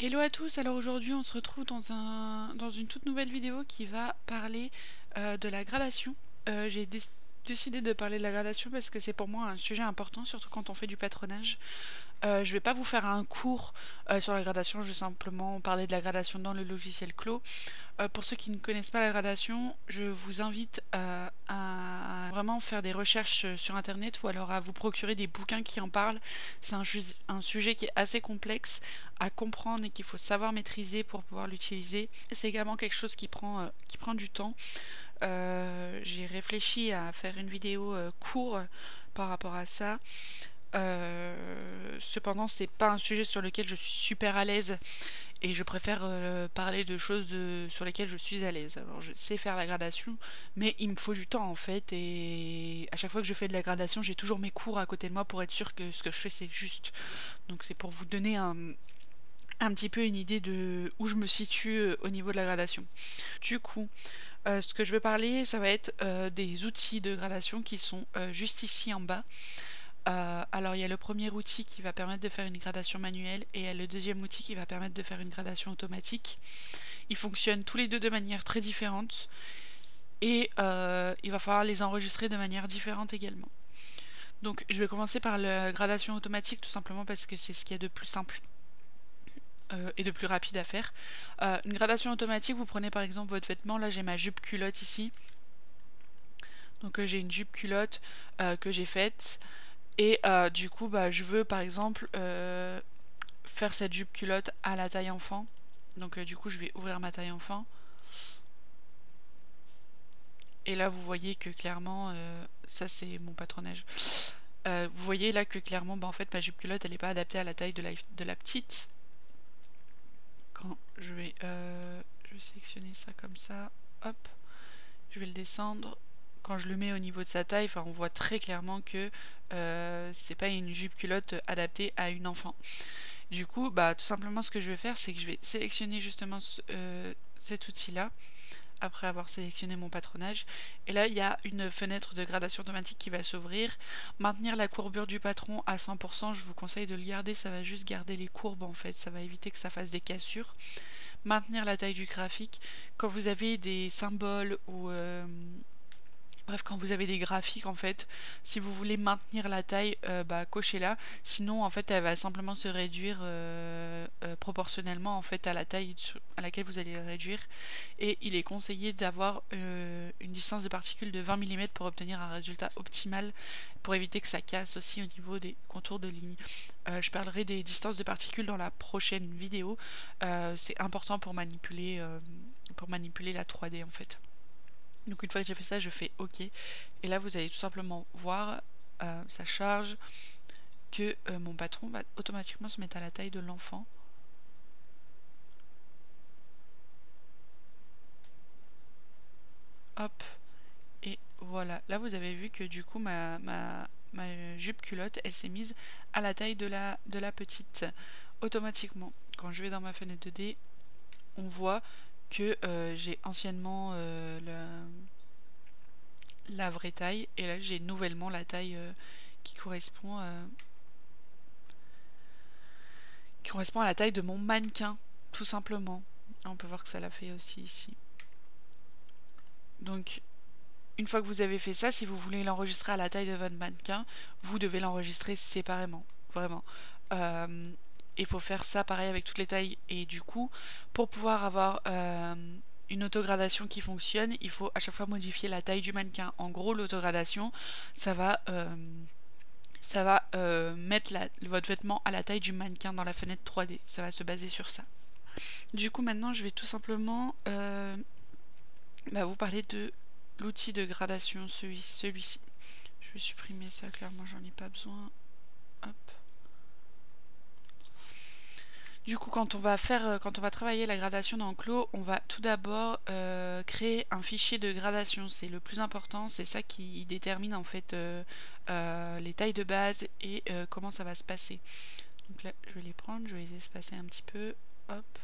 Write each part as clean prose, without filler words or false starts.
Hello à tous, alors aujourd'hui on se retrouve dans une toute nouvelle vidéo qui va parler de la gradation. J'ai décidé de parler de la gradation parce que c'est pour moi un sujet important, surtout quand on fait du patronage. Je vais pas vous faire un cours sur la gradation, je vais simplement parler de la gradation dans le logiciel Clos. Pour ceux qui ne connaissent pas la gradation, je vous invite à vraiment faire des recherches sur internet ou alors à vous procurer des bouquins qui en parlent. C'est un sujet qui est assez complexe à comprendre et qu'il faut savoir maîtriser pour pouvoir l'utiliser. C'est également quelque chose qui prend du temps. J'ai réfléchi à faire une vidéo court par rapport à ça. Cependant, c'est pas un sujet sur lequel je suis super à l'aise et je préfère parler de choses sur lesquelles je suis à l'aise. Alors je sais faire la gradation, mais il me faut du temps en fait, et à chaque fois que je fais de la gradation, j'ai toujours mes cours à côté de moi pour être sûr que ce que je fais c'est juste. Donc c'est pour vous donner un petit peu une idée de où je me situe au niveau de la gradation. Du coup, ce que je veux parler, ça va être des outils de gradation qui sont juste ici en bas. Alors il y a le premier outil qui va permettre de faire une gradation manuelle et il y a le deuxième outil qui va permettre de faire une gradation automatique. Ils fonctionnent tous les deux de manière très différente et il va falloir les enregistrer de manière différente également. Donc je vais commencer par la gradation automatique tout simplement parce que c'est ce qu'il y a de plus simple et de plus rapide à faire. Une gradation automatique, vous prenez par exemple votre vêtement, là j'ai ma jupe culotte ici. Donc j'ai une jupe culotte que j'ai faite. Et du coup, je veux par exemple faire cette jupe culotte à la taille enfant. Donc du coup, je vais ouvrir ma taille enfant. Et là, vous voyez que clairement, ça c'est mon patronage. Vous voyez là que clairement, en fait, ma jupe culotte, elle n'est pas adaptée à la taille de la petite. Quand je vais sélectionner ça comme ça, hop, je vais le descendre. Quand je le mets au niveau de sa taille, on voit très clairement que c'est pas une jupe culotte adaptée à une enfant. Du coup, tout simplement ce que je vais faire, c'est que je vais sélectionner justement cet outil-là, après avoir sélectionné mon patronage. Et là, il y a une fenêtre de gradation automatique qui va s'ouvrir. Maintenir la courbure du patron à 100%, je vous conseille de le garder, ça va juste garder les courbes en fait, ça va éviter que ça fasse des cassures. Maintenir la taille du graphique. Quand vous avez des symboles ou bref, quand vous avez des graphiques, en fait, si vous voulez maintenir la taille, cochez-la. Sinon, en fait, elle va simplement se réduire proportionnellement en fait à la taille à laquelle vous allez réduire. Et il est conseillé d'avoir une distance de particules de 20 mm pour obtenir un résultat optimal, pour éviter que ça casse aussi au niveau des contours de ligne. Je parlerai des distances de particules dans la prochaine vidéo. C'est important pour manipuler la 3D en fait. Donc une fois que j'ai fait ça, je fais OK. Et là, vous allez tout simplement voir, ça charge, que mon patron va automatiquement se mettre à la taille de l'enfant. Hop. Et voilà. Là, vous avez vu que du coup, ma jupe culotte, elle s'est mise à la taille de la petite. Automatiquement. Quand je vais dans ma fenêtre 2D, on voit que j'ai anciennement la vraie taille, et là j'ai nouvellement la taille qui correspond à la taille de mon mannequin, tout simplement. On peut voir que ça l'a fait aussi ici. Donc une fois que vous avez fait ça, si vous voulez l'enregistrer à la taille de votre mannequin, vous devez l'enregistrer séparément, vraiment. Il faut faire ça pareil avec toutes les tailles, et du coup, pour pouvoir avoir une autogradation qui fonctionne, il faut à chaque fois modifier la taille du mannequin. En gros, l'autogradation, ça va mettre votre vêtement à la taille du mannequin dans la fenêtre 3D. Ça va se baser sur ça. Du coup, maintenant, je vais tout simplement vous parler de l'outil de gradation, celui-ci. Je vais supprimer ça, clairement, j'en ai pas besoin. Hop. Du coup, quand on va travailler la gradation dans Clos, on va tout d'abord créer un fichier de gradation. C'est le plus important, c'est ça qui détermine en fait les tailles de base et comment ça va se passer. Donc là, je vais les prendre, je vais les espacer un petit peu. Hop.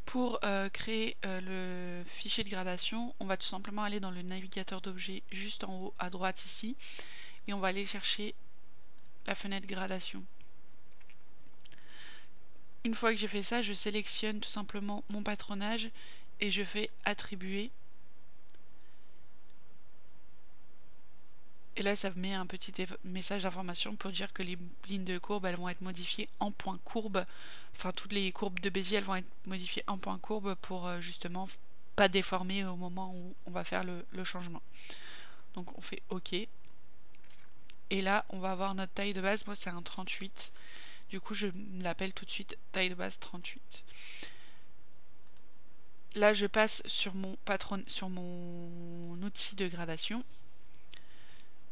Pour créer le fichier de gradation, on va tout simplement aller dans le navigateur d'objets juste en haut à droite ici, et on va aller chercher la fenêtre gradation. Une fois que j'ai fait ça, je sélectionne tout simplement mon patronage et je fais attribuer. Et là, ça met un petit message d'information pour dire que les lignes de courbe, elles vont être modifiées en points courbes. Enfin, toutes les courbes de Bézier, elles vont être modifiées en points courbes pour justement pas déformer au moment où on va faire le changement. Donc on fait OK. Et là, on va avoir notre taille de base. Moi, c'est un 38. Du coup, je l'appelle tout de suite taille de base 38. Là, je passe sur mon outil de gradation.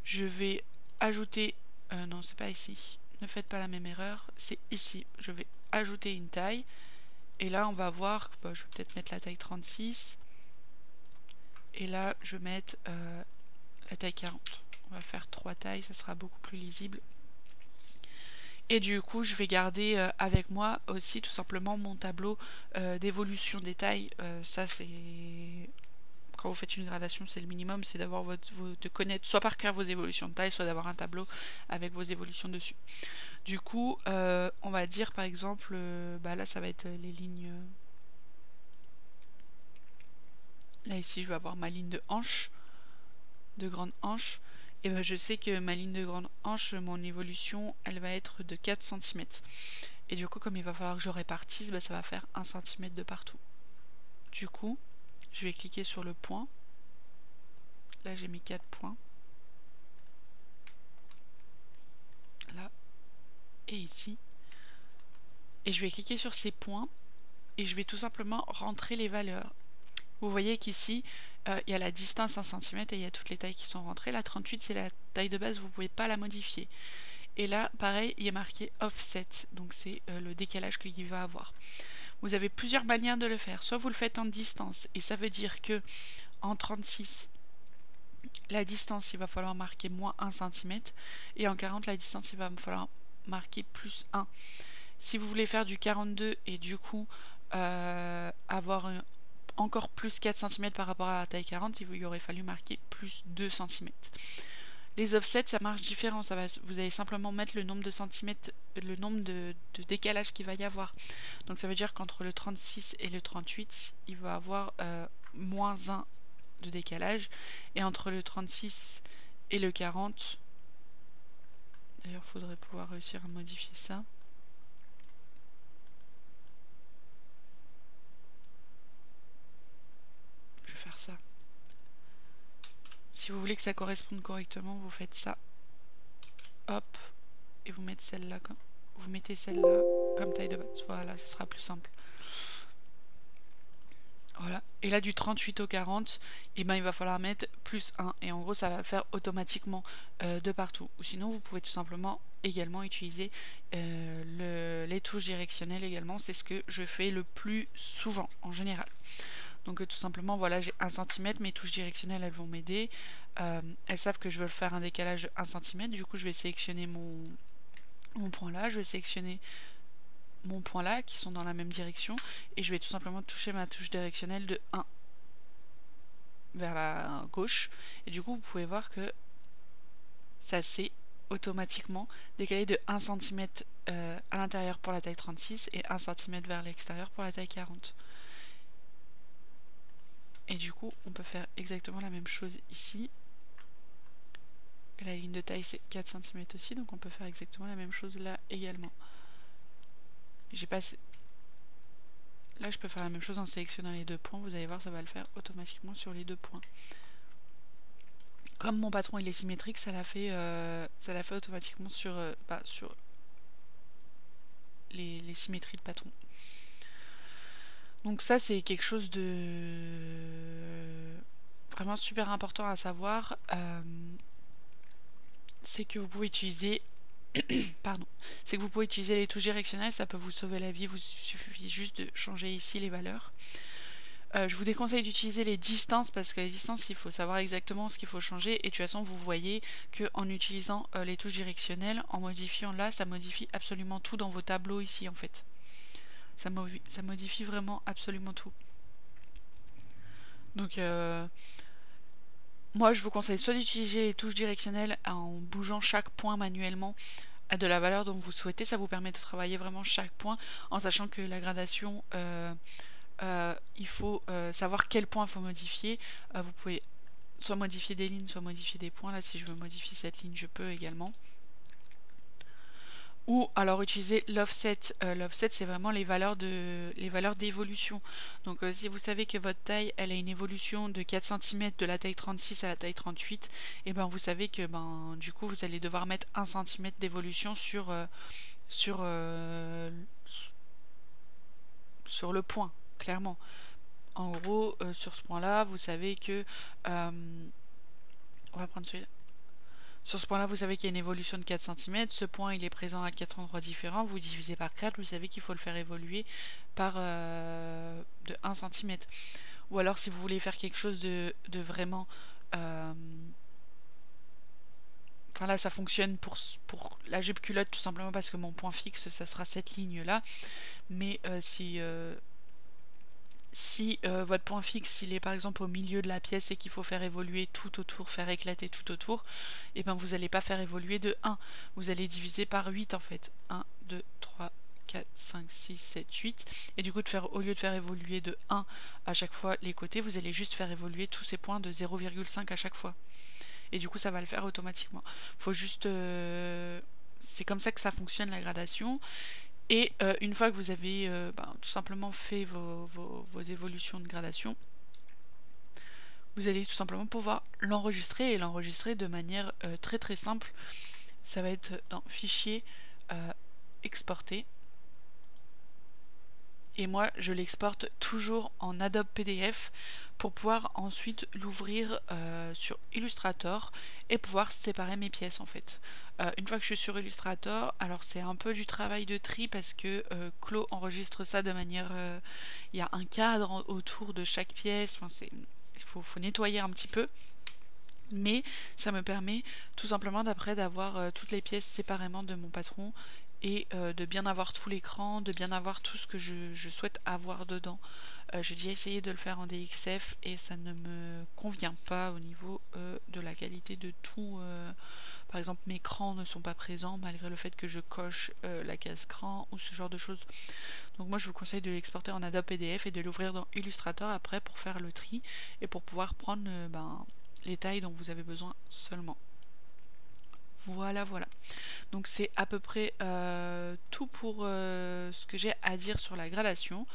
Je vais ajouter... non, c'est pas ici. Ne faites pas la même erreur. C'est ici. Je vais ajouter une taille. Et là, on va voir... Bah, je vais peut-être mettre la taille 36. Et là, je vais mettre la taille 40. On va faire 3 tailles. Ça sera beaucoup plus lisible. Et du coup, je vais garder avec moi aussi tout simplement mon tableau d'évolution des tailles. Ça, c'est... Quand vous faites une gradation, c'est le minimum, c'est d'avoir de connaître soit par cœur vos évolutions de taille, soit d'avoir un tableau avec vos évolutions dessus. Du coup, on va dire par exemple, bah là ça va être les lignes. Là ici, je vais avoir ma ligne de hanche, de grande hanche. Et ben je sais que ma ligne de grande hanche, mon évolution, elle va être de 4 cm. Et du coup, comme il va falloir que je répartisse, bah, ça va faire 1 cm de partout. Du coup, je vais cliquer sur le point. Là, j'ai mis 4 points. Là et ici. Et je vais cliquer sur ces points et je vais tout simplement rentrer les valeurs. Vous voyez qu'ici, il y a la distance 1 cm et il y a toutes les tailles qui sont rentrées. La 38, c'est la taille de base, vous ne pouvez pas la modifier. Et là, pareil, il est marqué offset, donc c'est le décalage qu'il va avoir. Vous avez plusieurs manières de le faire. Soit vous le faites en distance, et ça veut dire que en 36, la distance, il va falloir marquer moins 1 cm, et en 40, la distance, il va falloir marquer plus 1. Si vous voulez faire du 42 et du coup avoir encore plus 4 cm par rapport à la taille 40, il y aurait fallu marquer plus 2 cm. Les offsets, ça marche différent. Vous allez simplement mettre le nombre de centimètres, le nombre de décalage qu'il va y avoir. Donc ça veut dire qu'entre le 36 et le 38, il va y avoir moins 1 de décalage. Et entre le 36 et le 40, d'ailleurs, il faudrait pouvoir réussir à modifier ça. Je vais faire ça. Si vous voulez que ça corresponde correctement, vous faites ça. Hop. Et vous mettez celle-là comme taille de base. Voilà, ce sera plus simple. Voilà. Et là, du 38 au 40, et ben, il va falloir mettre plus 1. Et en gros, ça va le faire automatiquement de partout. Ou sinon, vous pouvez tout simplement également utiliser les touches directionnelles également. C'est ce que je fais le plus souvent, en général. Donc tout simplement, voilà, j'ai 1 cm, mes touches directionnelles, elles vont m'aider. Elles savent que je veux faire un décalage de 1 cm. Du coup, je vais sélectionner mon point là. Je vais sélectionner mon point là, qui sont dans la même direction. Et je vais tout simplement toucher ma touche directionnelle de 1 vers la gauche. Et du coup, vous pouvez voir que ça s'est automatiquement décalé de 1 cm à l'intérieur pour la taille 36 et 1 cm vers l'extérieur pour la taille 40. Et du coup, on peut faire exactement la même chose ici. Et la ligne de taille, c'est 4 cm aussi, donc on peut faire exactement la même chose là également. Là, je peux faire la même chose en sélectionnant les 2 points. Vous allez voir, ça va le faire automatiquement sur les 2 points. Comme mon patron il est symétrique, ça l'a fait automatiquement sur les symétries de patron. Donc ça, c'est quelque chose de vraiment super important à savoir. C'est que vous pouvez utiliser pardon, c'est que vous pouvez utiliser les touches directionnelles, ça peut vous sauver la vie. Vous suffit juste de changer ici les valeurs. Je vous déconseille d'utiliser les distances parce que les distances, il faut savoir exactement ce qu'il faut changer. Et de toute façon, vous voyez qu'en utilisant les touches directionnelles, en modifiant là, ça modifie absolument tout dans vos tableaux ici en fait. Ça modifie vraiment absolument tout. Donc moi je vous conseille soit d'utiliser les touches directionnelles en bougeant chaque point manuellement de la valeur dont vous souhaitez. Ça vous permet de travailler vraiment chaque point en sachant que la gradation, il faut savoir quel point il faut modifier. Vous pouvez soit modifier des lignes, soit modifier des points. Là, si je veux modifier cette ligne, je peux également. Ou alors utiliser l'offset. L'offset, c'est vraiment les valeurs d'évolution. Donc si vous savez que votre taille, elle a une évolution de 4 cm de la taille 36 à la taille 38, et ben vous savez que du coup vous allez devoir mettre 1 cm d'évolution sur le point, clairement. En gros, sur ce point-là, vous savez que on va prendre celui-là. Sur ce point-là, vous savez qu'il y a une évolution de 4 cm. Ce point, il est présent à 4 endroits différents. Vous divisez par 4, vous savez qu'il faut le faire évoluer par de 1 cm. Ou alors, si vous voulez faire quelque chose de vraiment... Enfin là, ça fonctionne pour la jupe culotte, tout simplement parce que mon point fixe, ça sera cette ligne-là. Mais si votre point fixe il est par exemple au milieu de la pièce et qu'il faut faire évoluer tout autour, faire éclater tout autour, et ben vous n'allez pas faire évoluer de 1, vous allez diviser par 8 en fait. 1, 2, 3, 4, 5, 6, 7, 8. Et du coup, au lieu de faire évoluer de 1 à chaque fois les côtés, vous allez juste faire évoluer tous ces points de 0,5 à chaque fois. Et du coup, ça va le faire automatiquement. Faut juste... c'est comme ça que ça fonctionne la gradation. Et une fois que vous avez tout simplement fait vos évolutions de gradation, vous allez tout simplement pouvoir l'enregistrer et l'enregistrer de manière très très simple. Ça va être dans Fichier, Exporter. Et moi, je l'exporte toujours en Adobe PDF pour pouvoir ensuite l'ouvrir sur Illustrator et pouvoir séparer mes pièces en fait. Une fois que je suis sur Illustrator, alors c'est un peu du travail de tri parce que Clo enregistre ça de manière... il y a un cadre autour de chaque pièce, enfin, il faut nettoyer un petit peu. Mais ça me permet tout simplement d'après d'avoir toutes les pièces séparément de mon patron et de bien avoir tout l'écran, de bien avoir tout ce que je souhaite avoir dedans. J'ai déjà essayé de le faire en DXF et ça ne me convient pas au niveau de la qualité de tout. Par exemple, mes crans ne sont pas présents malgré le fait que je coche la case cran ou ce genre de choses. Donc moi je vous conseille de l'exporter en Adobe PDF et de l'ouvrir dans Illustrator après pour faire le tri et pour pouvoir prendre les tailles dont vous avez besoin seulement. Voilà, voilà. Donc c'est à peu près tout pour ce que j'ai à dire sur la gradation.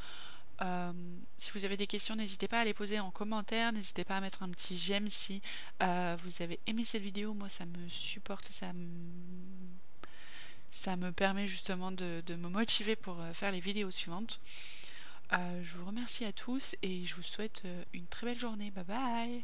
Si vous avez des questions, n'hésitez pas à les poser en commentaire, n'hésitez pas à mettre un petit j'aime si vous avez aimé cette vidéo. Moi ça me supporte et ça me permet justement de me motiver pour faire les vidéos suivantes. Je vous remercie à tous et je vous souhaite une très belle journée. Bye bye.